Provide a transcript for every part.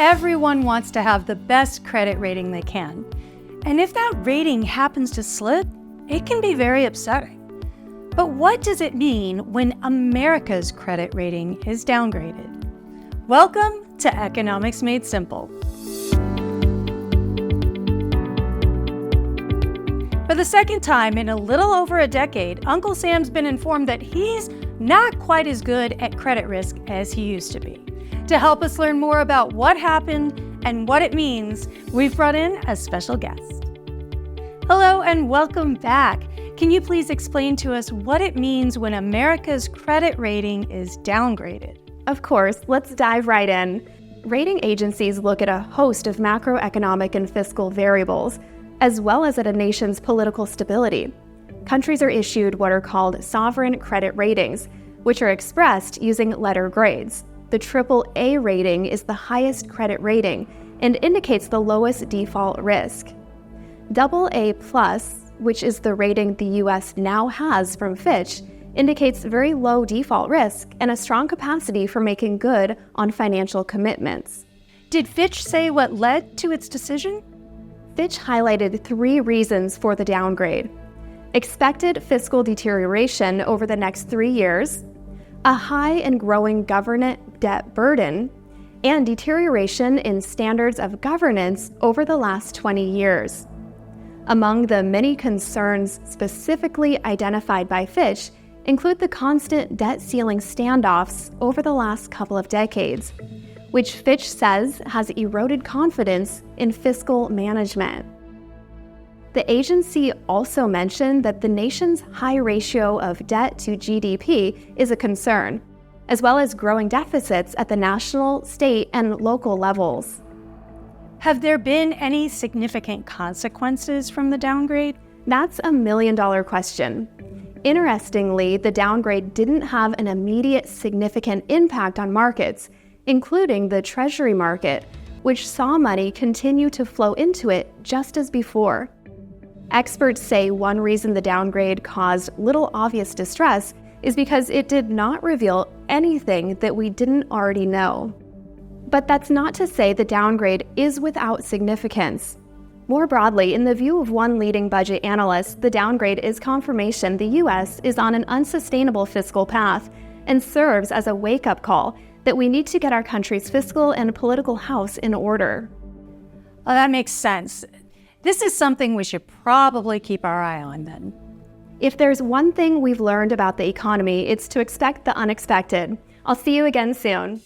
Everyone wants to have the best credit rating they can. And if that rating happens to slip, it can be very upsetting. But what does it mean when America's credit rating is downgraded? Welcome to Economics Made Simple. For the second time in a little over a decade, Uncle Sam's been informed that he's not quite as good at credit risk as he used to be. To help us learn more about what happened and what it means, we've brought in a special guest. Hello and welcome back. Can you please explain to us what it means when America's credit rating is downgraded? Of course, let's dive right in. Rating agencies look at a host of macroeconomic and fiscal variables, as well as at a nation's political stability. Countries are issued what are called sovereign credit ratings, which are expressed using letter grades. The AAA rating is the highest credit rating and indicates the lowest default risk. AA+, which is the rating the U.S. now has from Fitch, indicates very low default risk and a strong capacity for making good on financial commitments. Did Fitch say what led to its decision? Fitch highlighted 3 reasons for the downgrade: expected fiscal deterioration over the next 3 years, a high and growing government debt burden, and deterioration in standards of governance over the last 20 years. Among the many concerns specifically identified by Fitch include the constant debt ceiling standoffs over the last couple of decades, which Fitch says has eroded confidence in fiscal management. The agency also mentioned that the nation's high ratio of debt to GDP is a concern, as well as growing deficits at the national, state, and local levels. Have there been any significant consequences from the downgrade? That's a $1 million question. Interestingly, the downgrade didn't have an immediate significant impact on markets, including the Treasury market, which saw money continue to flow into it just as before. Experts say one reason the downgrade caused little obvious distress is because it did not reveal anything that we didn't already know. But that's not to say the downgrade is without significance. More broadly, in the view of one leading budget analyst, the downgrade is confirmation the U.S. is on an unsustainable fiscal path and serves as a wake-up call that we need to get our country's fiscal and political house in order. Well, that makes sense. This is something we should probably keep our eye on then. If there's one thing we've learned about the economy, it's to expect the unexpected. I'll see you again soon.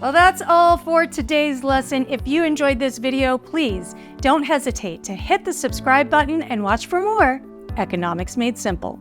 Well, that's all for today's lesson. If you enjoyed this video, please don't hesitate to hit the subscribe button and watch for more Economics Made Simple.